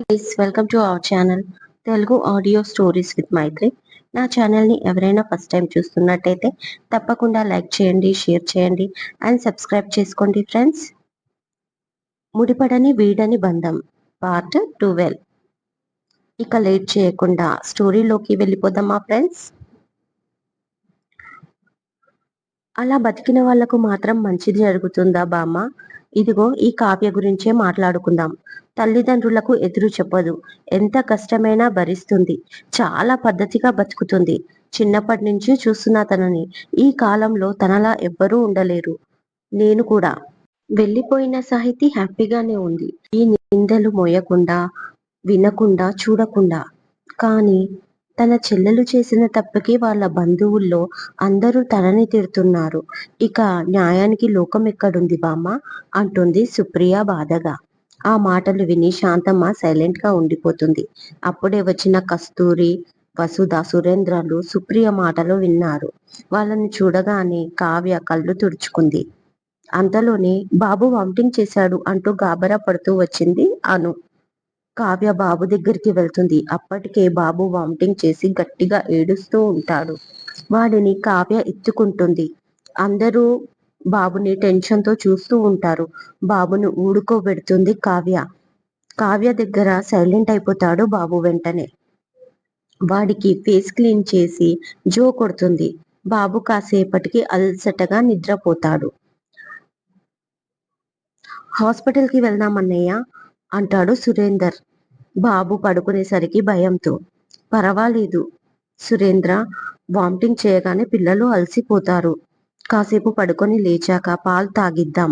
Guys welcome to our channel Telugu audio stories with Maithri. నా ఛానల్ని ఎవరైనా ఫస్ట్ టైం చూస్తున్నట్టయితే తప్పకుండా లైక్ చేయండి, షేర్ చేయండి అండ్ సబ్స్క్రైబ్ చేసుకోండి ఫ్రెండ్స్. ముడిపడని వీడని బంధం పార్ట్ 12. ఇక లేట్ చేయకుండా స్టోరీలోకి వెళ్ళిపోదామా ఫ్రెండ్స్. అలా బతికిన వాళ్లకు మాత్రం మంచిది జరుగుతుందా బామ్మ? ఇదిగో ఈ కావ్య గురించే మాట్లాడుకుందాం. తల్లిదండ్రులకు ఎదురు చెప్పదు, ఎంత కష్టమైనా భరిస్తుంది, చాలా పద్ధతిగా బతుకుతుంది. చిన్నప్పటి నుంచి చూస్తున్నా తనని. ఈ కాలంలో తనలా ఎవ్వరూ ఉండలేరు. నేను కూడా. వెళ్ళిపోయిన సాహితీ హ్యాపీగానే ఉంది, ఈ నిందలు మోయకుండా, వినకుండా, చూడకుండా. కానీ తన చెల్లెలు చేసిన తప్పుకి వాళ్ళ బంధువుల్లో అందరూ తనని తిడుతున్నారు. ఇక న్యాయానికి లోకం ఎక్కడుంది బామ్మ? అంటుంది సుప్రియ బాధగా. ఆ మాటలు విని శాంతమ్మ సైలెంట్ గా ఉండిపోతుంది. అప్పుడే వచ్చిన కస్తూరి, వసుధ, సురేంద్రలు సుప్రియ మాటలు విన్నారు. వాళ్ళని చూడగానే కావ్య కళ్ళు తుడుచుకుంది. అంతలోనే బాబు వామిటింగ్ చేశాడు అంటూ గాబరా పడుతూ వచ్చింది అను. కావ్య బాబు దగ్గరికి వెళ్తుంది. అప్పటికే బాబు వామిటింగ్ చేసి గట్టిగా ఏడుస్తూ ఉంటాడు. వాడిని కావ్య ఎత్తుకుంటుంది. అందరూ బాబుని టెన్షన్ తో చూస్తూ ఉంటారు. బాబును ఊడుకోబెడుతుంది కావ్య. కావ్య దగ్గర సైలెంట్ అయిపోతాడు బాబు. వెంటనే వాడికి ఫేస్ క్లీన్ చేసి జో కొడుతుంది. బాబు కాసేపటికి అలసటగా నిద్రపోతాడు. హాస్పిటల్ కి వెళ్దామన్నయ్య అంటాడు సురేందర్ బాబు పడుకునేసరికి భయంతో. పర్వాలేదు సురేంద్ర, వామిటింగ్ చేయగానే పిల్లలు అలసిపోతారు. కాసేపు పడుకొని లేచాక పాలు తాగిద్దాం.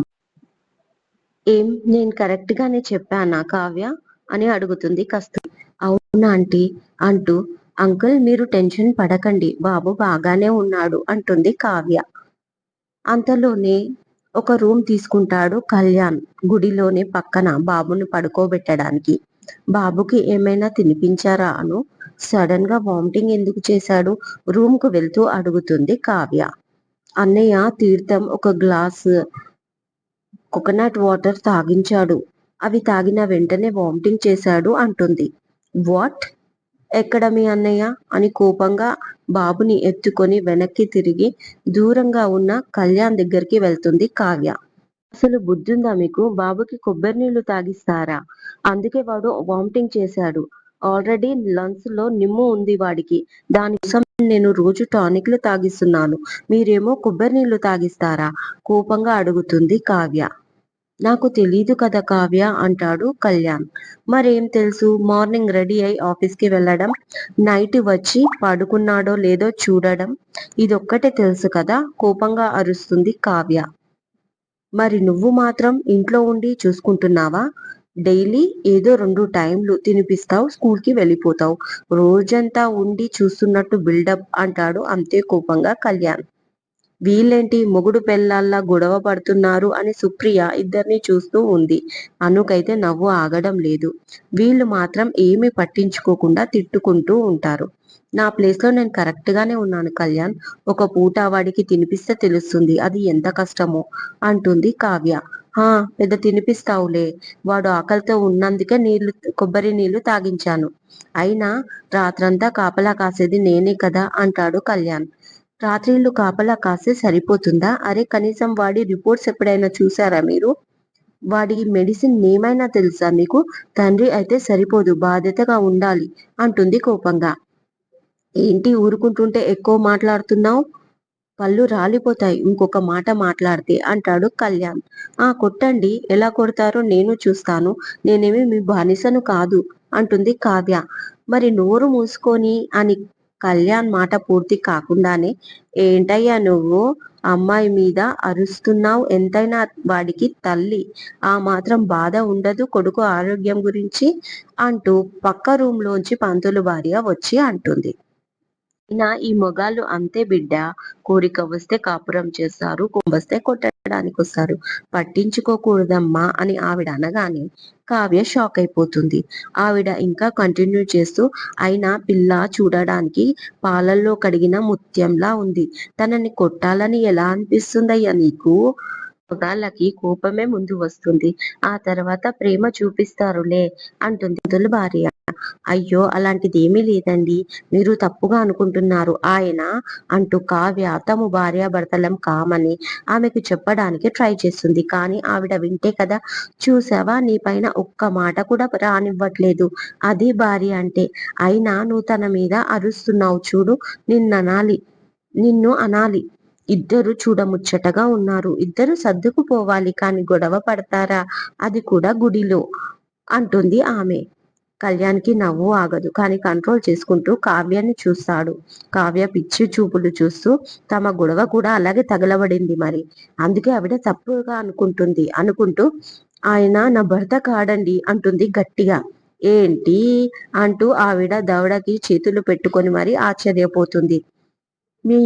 ఏం, నేను కరెక్ట్ గానే చెప్పానా కావ్య అని అడుగుతుంది కస్తూరి. అవునా ఆంటీ అంటూ, అంకుల్ మీరు టెన్షన్ పడకండి, బాబు బాగానే ఉన్నాడు అంటుంది కావ్య. అంతలోనే ఒక రూమ్ తీసుకుంటాడు కళ్యాణ్, గుడిలోనే పక్కన బాబుని పడుకోబెట్టడానికి. బాబుకి ఏమైనా తినిపించారా అను? సడన్ గా వామిటింగ్ ఎందుకు చేశాడు? రూమ్ కు వెళ్తూ అడుగుతుంది కావ్య. అన్నయ్య తీర్థం ఒక గ్లాస్ కోకోనట్ వాటర్ తాగించాడు, అవి తాగిన వెంటనే వామిటింగ్ చేశాడు అంటుంది. వాట్? ఎక్కడ మీ అన్నయ్య అని కోపంగా బాబుని ఎత్తుకొని వెనక్కి తిరిగి దూరంగా ఉన్న కళ్యాణ్ దగ్గరికి వెళ్తుంది కావ్య. అసలు బుద్ధుందా మీకు? బాబుకి కొబ్బరి నీళ్లు తాగిస్తారా? అందుకే వాడు వామిటింగ్ చేశాడు. ఆల్రెడీ లంగ్స్ లో నిమ్ము ఉంది వాడికి. దానికోసం నేను రోజు టానిక్లు తాగిస్తున్నాను, మీరేమో కొబ్బరి నీళ్లు తాగిస్తారా? కోపంగా అడుగుతుంది కావ్య. నాకు తెలీదు కదా కావ్య అంటాడు కళ్యాణ్. మరేం తెలుసు? మార్నింగ్ రెడీ అయి ఆఫీస్కి వెళ్ళడం, నైట్ వచ్చి పడుకున్నాడో లేదో చూడడం, ఇదొక్కటే తెలుసు కదా? కోపంగా అరుస్తుంది కావ్య. మరి నువ్వు మాత్రం ఇంట్లో ఉండి చూసుకుంటున్నావా? డైలీ ఏదో 2 టైంలు తినిపిస్తావు, స్కూల్కి వెళ్ళిపోతావు, రోజంతా ఉండి చూస్తున్నట్టు బిల్డప్ అంటాడు అంతే కోపంగా కళ్యాణ్. వీళ్ళేంటి మొగుడు పెళ్ళాల్లా గొడవ పడుతున్నారు అని సుప్రియ ఇద్దరిని చూస్తూ ఉంది. అనుకైతే నవ్వు ఆగడం లేదు. వీళ్ళు మాత్రం ఏమీ పట్టించుకోకుండా తిట్టుకుంటూ ఉంటారు. నా ప్లేస్ లో నేను కరెక్ట్ గానే ఉన్నాను కళ్యాణ్. ఒక పూట వాడికి తినిపిస్తే తెలుస్తుంది అది ఎంత కష్టమో అంటుంది కావ్య. హా, పెద్ద తినిపిస్తావులే, వాడు ఆకలితో ఉన్నందుకే కొబ్బరి నీళ్లు తాగించాను. అయినా రాత్రంతా కాపలా కాసేది నేనే కదా అంటాడు కళ్యాణ్. రాత్రిళ్ళు కాపలా కాస్తే సరిపోతుందా? అరే కనీసం వాడి రిపోర్ట్స్ ఎప్పుడైనా చూసారా మీరు? వాడికి మెడిసిన్ ఏమైనా తెలుసా మీకు? తండ్రి అయితే సరిపోదు, బాధ్యతగా ఉండాలి అంటుంది కోపంగా. ఏంటి ఊరుకుంటుంటే ఎక్కువ మాట్లాడుతున్నావు? పళ్ళు రాలిపోతాయి ఇంకొక మాట మాట్లాడితే అంటాడు కళ్యాణ్. ఆ కొట్టండి, ఎలా కొడతారో నేను చూస్తాను, నేనేమి మీ బానిసను కాదు అంటుంది కావ్య. మరి నోరు మూసుకొని అని కళ్యాణ్ మాట పూర్తి కాకుండానే, ఏంటయ్యా నువ్వు అమ్మాయి మీద అరుస్తున్నావు? ఎంతైనా వాడికి తల్లి, ఆ మాత్రం బాధ ఉండదు కొడుకు ఆరోగ్యం గురించి అంటూ పక్క రూమ్ లోంచి పంతులు భార్య వచ్చి అంటుంది. ఈ మొగాళ్ళు అంతే బిడ్డ, కోరిక వస్తే కాపురం చేస్తారు, వస్తే కొట్టడానికి వస్తారు, పట్టించుకోకూడదమ్మా అని ఆవిడ అనగానే కావ్య షాక్ అయిపోతుంది. ఆవిడ ఇంకా కంటిన్యూ చేస్తూ, అయినా పిల్ల చూడడానికి పాలల్లో కడిగిన ముత్యంలా ఉంది, తనని కొట్టాలని ఎలా అనిపిస్తుందయ్యా నీకు? మగాళ్ళకి కోపమే ముందు వస్తుంది. ఆ తర్వాత ప్రేమ చూపిస్తారులే అంటుంది మొదలు భార్య. అయ్యో అలాంటిదేమీ లేదండి. మీరు తప్పుగా అనుకుంటున్నారు. ఆయన అంటూ కావ్య తాము భార్యాభర్తలం కామని ఆమెకు చెప్పడానికి ట్రై చేస్తుంది. కానీ ఆవిడ వింటే కదా, చూసావా నీ పైన ఒక్క మాట కూడా రానివ్వట్లేదు. అది భార్య అంటే. అయినా నువ్వు తన మీద అరుస్తున్నావు చూడు, నిన్ననాలి నిన్ను అనాలి. ఇద్దరు చూడముచ్చటగా ఉన్నారు. ఇద్దరు సర్దుకుపోవాలి కాని గొడవ పడతారా? అది కూడా గుడిలో అంటుంది ఆమె. కళ్యాణ్‌కి నవ్వు ఆగదు. కానీ కంట్రోల్ చేసుకుంటూ కావ్యాన్ని చూస్తాడు. కావ్య పిచ్చి చూపులు చూస్తూ తమ గొడవ కూడా అలాగే తగలబడింది మరి. అందుకే ఆవిడ తప్పుగా అనుకుంటూ ఆయన నా భర్త కాడండి అంటుంది గట్టిగా. ఏంటి? అంటూ ఆవిడ దవడకి చేతులు పెట్టుకొని మరి ఆశ్చర్యపోతుంది. మీ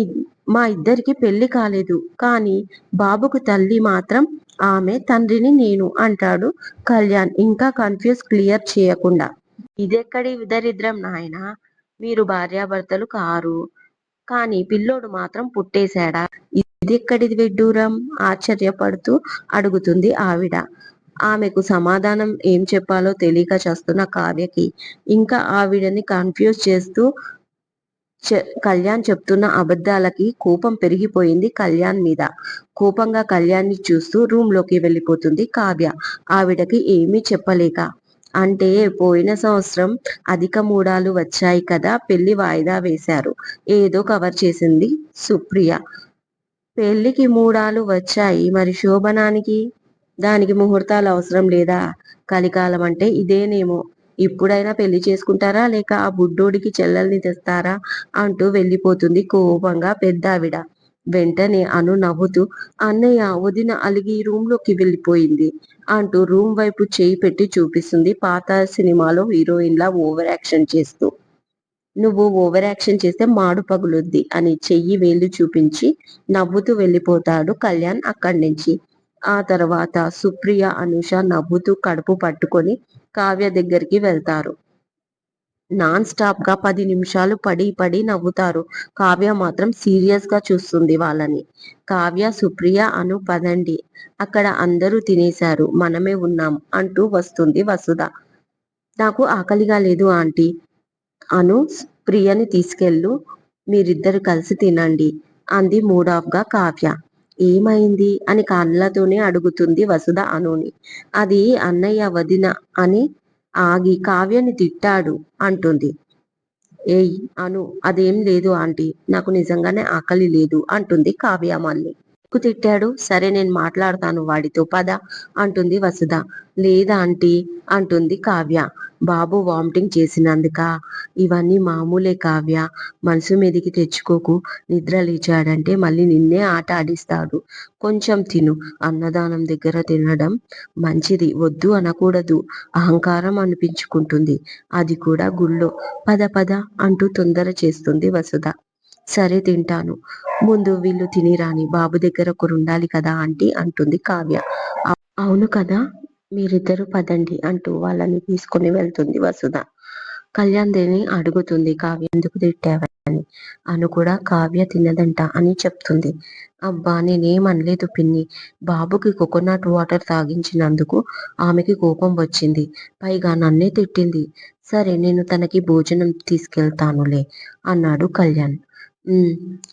మా ఇద్దరికి పెళ్లి కాలేదు. కానీ బాబుకు తల్లి మాత్రం ఆమె, తండ్రిని నేను అంటాడు కళ్యాణ్ ఇంకా కన్ఫ్యూజ్ క్లియర్ చేయకుండా. ఇదెక్కడి దరిద్రం నాయనా! మీరు భార్యాభర్తలు కారు. కానీ పిల్లోడు మాత్రం పుట్టేశాడా? ఇదెక్కడిది విడ్డూరం? ఆశ్చర్యపడుతూ అడుగుతుంది ఆవిడ. ఆమెకు సమాధానం ఏం చెప్పాలో తెలియక చస్తున్న కావ్యకి ఇంకా ఆవిడని కన్ఫ్యూజ్ చేస్తూ కళ్యాణ్ చెప్తున్న అబద్ధాలకి కోపం పెరిగిపోయింది కళ్యాణ్ మీద. కోపంగా కళ్యాణ్‌ని చూస్తూ రూమ్ లోకి వెళ్ళిపోతుంది కావ్య. ఆవిడకి ఏమీ చెప్పలేక. అంటే పోయిన సంవత్సరం అధిక మూడాలు వచ్చాయి కదా, పెళ్లి వాయిదా వేశారు. ఏదో కవర్ చేసింది సుప్రియ. పెళ్లికి మూడాలు వచ్చాయి, మరి శోభనానికి? దానికి ముహూర్తాలు అవసరం లేదా? కలికాలం అంటే ఇదేనేమో. ఇప్పుడైనా పెళ్లి చేసుకుంటారా లేక ఆ బుడ్డోడికి చెల్లెల్ని తెస్తారా అంటూ వెళ్ళిపోతుంది కోపంగా పెద్దావిడ. వెంటనే అను నవ్వుతూ అన్నయ్య వదిన అలిగి రూమ్ లోకి వెళ్ళిపోయింది అంటూ రూమ్ వైపు చేయి పెట్టి చూపిస్తుంది పాత సినిమాలో హీరోయిన్ లా ఓవర్ యాక్షన్ చేస్తూ. నువ్వు ఓవర్ యాక్షన్ చేస్తే మాడు పగులుద్ది అని చెయ్యి వేలు చూపించి నవ్వుతూ వెళ్ళిపోతాడు కళ్యాణ్ అక్కడి నుంచి. ఆ తర్వాత సుప్రియ, అనూష నవ్వుతూ కడుపు పట్టుకొని కావ్య దగ్గరికి వెళ్తారు. నాన్ స్టాప్ గా 10 నిమిషాలు పడి పడి నవ్వుతారు. కావ్య మాత్రం సీరియస్ గా చూస్తుంది వాళ్ళని. కావ్య, సుప్రియ, అను పదండి. అక్కడ అందరూ తినేశారు, మనమే ఉన్నాం అంటూ వస్తుంది వసుధ. నాకు ఆకలిగా లేదు ఆంటీ. అను ప్రియని తీసుకెళ్ళు, మీరిద్దరు కలిసి తినండి అంది మూడ్ ఆఫ్ గా కావ్య. ఏమైంది అని కళ్ళతోనే అడుగుతుంది వసుధ అనుని. అది అన్నయ్య వదిన అని ఆగి కావ్యని తిట్టాడు అంటుంది. ఏయ్ అను, అదేం లేదు ఆంటీ, నాకు నిజంగానే ఆకలి లేదు అంటుంది కావ్య మళ్ళీ. ఎందుకు తిట్టాడు? సరే నేను మాట్లాడతాను వాడితో పద అంటుంది వసుధ. లేదా ఆంటీ అంటుంది కావ్య. బాబు వామిటింగ్ చేసినందుకా? ఇవన్నీ మామూలే కావ్య, మనసు మీదికి తెచ్చుకోకు. నిద్ర లేచాడంటే మళ్ళీ నిన్నే ఆట ఆడిస్తాడు. కొంచెం తిను. అన్నదానం దగ్గర తినడం మంచిది, వద్దు అనకూడదు. అహంకారం అనిపించుకుంటుంది. అది కూడా గుళ్ళో. పద పద అంటూ తొందర చేస్తుంది వసుధ. సరే తింటాను, ముందు వీళ్ళు తినిరాని, బాబు దగ్గర ఒకరుండాలి కదా ఆంటీ అంటుంది కావ్య. అవును కదా, మీరిద్దరూ పదండి అంటూ వాళ్ళని తీసుకుని వెళ్తుంది వసుధ. కళ్యాణ్ దేని అడుగుతుంది కావ్య ఎందుకు తిట్టావని. అను కూడా కావ్య తినదంట అని చెప్తుంది. అబ్బా నేనేం అనలేదు పిన్ని, బాబుకి కోకోనట్ వాటర్ తాగించినందుకు ఆమెకి కోపం వచ్చింది, పైగా నన్నే తిట్టింది. సరే నేను తనకి భోజనం తీసుకెళ్తానులే అన్నాడు కళ్యాణ్. "ఉమ్,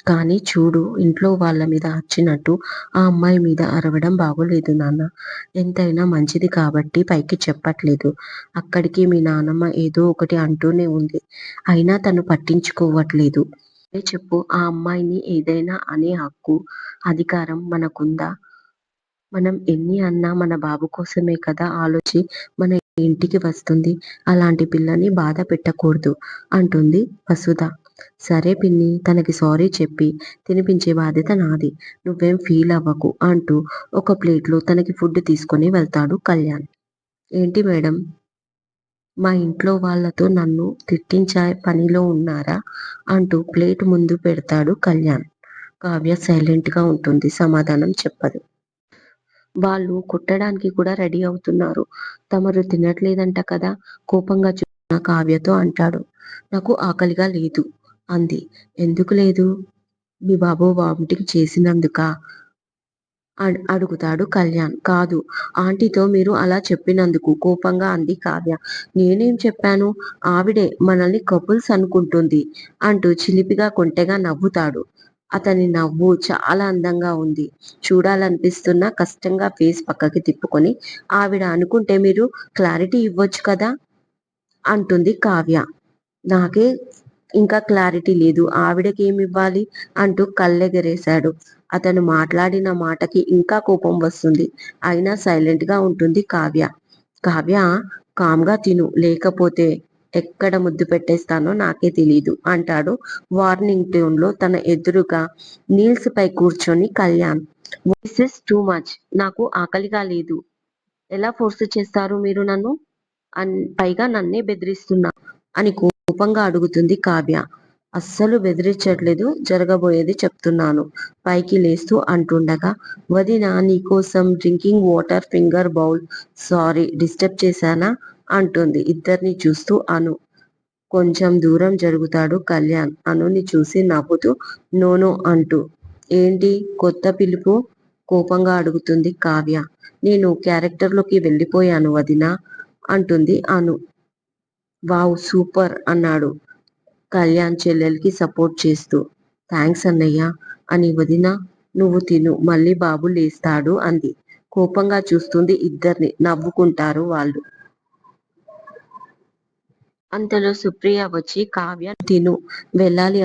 కానీ చూడు, ఇంట్లో వాళ్ళ మీద అరిచినట్టు ఆ అమ్మాయి మీద అరవడం బాగోలేదు నాన్న. ఎంతైనా మంచిది కాబట్టి పైకి చెప్పట్లేదు. అక్కడికి మీ నాన్నమ్మ ఏదో ఒకటి అంటూనే ఉంది. అయినా తను పట్టించుకోవట్లేదు. నువ్వే చెప్పు, ఆ అమ్మాయిని ఏదైనా అనే హక్కు, అధికారం మనకుందా? మనం ఎన్ని అన్నా మన బాబు కోసమే కదా ఆలోచి మన ఇంటికి వస్తుంది. అలాంటి పిల్లని బాధ పెట్టకూడదు అంటుంది వసుధ. సరే పిన్ని, తనకి సారీ చెప్పి తినిపించే బాధ్యత నాది. నువ్వేం ఫీల్ అవ్వకు అంటూ ఒక ప్లేట్లో తనకి ఫుడ్ తీసుకొని వెళ్తాడు కళ్యాణ్. ఏంటి మేడం, మా ఇంట్లో వాళ్ళతో నన్ను తిట్టించే పనిలో ఉన్నారా అంటూ ప్లేట్ ముందు పెడతాడు కళ్యాణ్. కావ్య సైలెంట్ గా ఉంటుంది, సమాధానం చెప్పదు. వాళ్ళు కొట్టడానికి కూడా రెడీ అవుతున్నారు. తమరు తినట్లేదంట కదా, కోపంగా చూస్తున్న కావ్యతో అంటాడు. నాకు ఆకలిగా లేదు అంది. ఎందుకు లేదు? మీ బాబు వామిటింగ్ చేసినందుకా? అడుగుతాడు కళ్యాణ్. కాదు, ఆంటీతో మీరు అలా చెప్పినందుకు కోపంగా అంది కావ్య. నేనేం చెప్పాను? ఆవిడే మనల్ని కపుల్స్ అనుకుంటుంది అంటూ చిలిపిగా కొంటెగా నవ్వుతాడు. అతని నవ్వు చాలా అందంగా ఉంది. చూడాలనిపిస్తున్నా కష్టంగా ఫేస్ పక్కకి తిప్పుకొని, ఆవిడ అనుకుంటే మీరు క్లారిటీ ఇవ్వొచ్చు కదా అంటుంది కావ్య. నాకే ఇంకా క్లారిటీ లేదు, ఆవిడకి ఏమివ్వాలి అంటూ కళ్ళెగరేశాడు. అతను మాట్లాడిన మాటకి ఇంకా కోపం వస్తుంది. అయినా సైలెంట్ గా ఉంటుంది కావ్య. కావ్య, కామ్గా తిను, లేకపోతే ఎక్కడ ముద్దు పెట్టేస్తానో నాకే తెలీదు అంటాడు వార్నింగ్ టోన్ లో తన ఎదురుగా నీల్స్ పై కూర్చొని Kalyan. This is too much. నాకు ఆకలిగా లేదు. ఎలా ఫోర్స్ చేస్తారు మీరు నన్ను? పైగా నన్నే బెదిరిస్తున్నా అని కోపంగా అడుగుతుంది కావ్య. అస్సలు బెదిరించట్లేదు, జరగబోయేది చెప్తున్నాను పైకి లేస్తూ అంటుండగా. వదిన, నీకోసం drinking water finger bowl. Sorry disturb చేశానా అంటుంది ఇద్దరిని చూస్తూ అను. కొంచెం దూరం జరుగుతాడు కళ్యాణ్ అనుని చూసి నవ్వుతూ నోనో అంటూ. ఏంటి కొత్త పిలుపు? కోపంగా అడుగుతుంది కావ్య. నేను క్యారెక్టర్లోకి వెళ్ళిపోయాను వదినా అంటుంది అను. వావ్ సూపర్ అన్నాడు కళ్యాణ్ చెల్లెలికి సపోర్ట్ చేస్తూ. థ్యాంక్స్ అన్నయ్య అని. వదిన, నువ్వు తిను, మళ్ళీ బాబు లేస్తాడు అంది. కోపంగా చూస్తుంది ఇద్దరిని. నవ్వుకుంటారు వాళ్ళు. అంతలో సుప్రియ వచ్చి కావ్య తిను, వెళ్ళాలి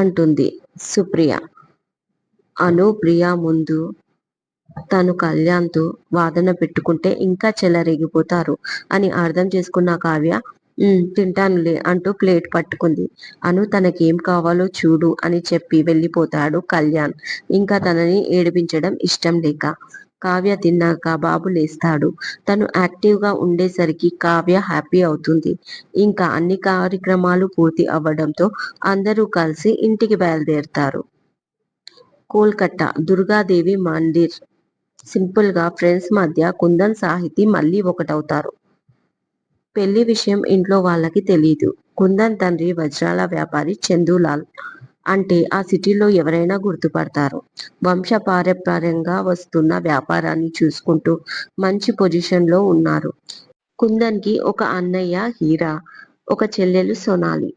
అంటుంది సుప్రియ. అను ప్రియ ముందు తను కళ్యాణ్తో వాదన పెట్టుకుంటే ఇంకా చెలరేగిపోతారు అని అర్థం చేసుకున్న కావ్య తింటానులే అంటూ ప్లేట్ పట్టుకుంది. అను తనకేం కావాలో చూడు అని చెప్పి వెళ్ళిపోతాడు కళ్యాణ్, ఇంకా తనని ఏడిపించడం ఇష్టం లేక. కావ్య తిన్నాక బాబు లేస్తాడు. తను యాక్టివ్ గా ఉండేసరికి కావ్య హ్యాపీ అవుతుంది. ఇంకా అన్ని కార్యక్రమాలు పూర్తి అవ్వడంతో అందరూ కలిసి ఇంటికి బయలుదేరుతారు. కోల్కతా దుర్గాదేవి మందిర్. సింపుల్ గా ఫ్రెండ్స్ మధ్య కుందన్ సాహితీ మళ్ళీ ఒకటవుతారు. పెళ్లి విషయం ఇంట్లో వాళ్ళకి తెలీదు. కుందన్ తండ్రి వజ్రాల వ్యాపారి చందూలాల్ అంటే ఆ సిటీలో ఎవరైనా గుర్తుపడతారు. వంశపారంపర్యంగా వస్తున్న వ్యాపారాన్ని చూసుకుంటూ మంచి పొజిషన్ లో ఉన్నారు. కుందన్ కి ఒక అన్నయ్య హీరా, ఒక చెల్లెలు సొనాలి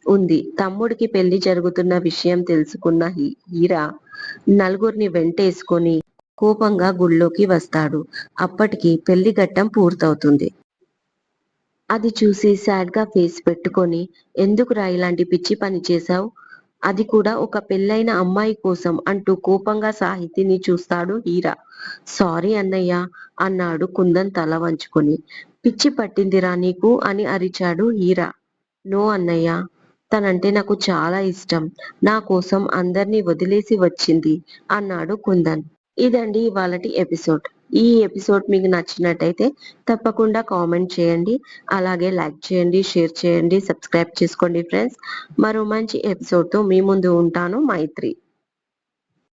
ఉంది. తమ్ముడికి పెళ్లి జరుగుతున్న విషయం తెలుసుకున్న హీరా నలుగురిని వెంటేసుకొని కోపంగా గుళ్ళోకి వస్తాడు. అప్పటికి పెళ్లి ఘట్టం పూర్తవుతుంది. అది చూసి సాడ్ గా ఫేస్ పెట్టుకొని, ఎందుకురా ఇలాంటి పిచ్చి పని చేశావు, అది కూడా ఒక పెళ్ళైన అమ్మాయి కోసం అంటూ కోపంగా సాహితిని చూస్తాడు హీరా. సారీ అన్నయ్య అన్నాడు కుందన్ తల వంచుకొని. పిచ్చి పట్టిందిరా నీకు అని అరిచాడు హీరా. నో అన్నయ్య, తనంటే నాకు చాలా ఇష్టం, నా కోసం అందర్నీ వదిలేసి వచ్చింది అన్నాడు కుందన్. ఇదండి ఇవాళటి ఎపిసోడ్. ఈ ఎపిసోడ్ మీకు నచ్చినట్టయితే తప్పకుండా కామెంట్ చేయండి, అలాగే లైక్ చేయండి, షేర్ చేయండి, సబ్స్క్రైబ్ చేసుకోండి ఫ్రెండ్స్. మరో మంచి ఎపిసోడ్తో మీ ముందు ఉంటాను. మైత్రి.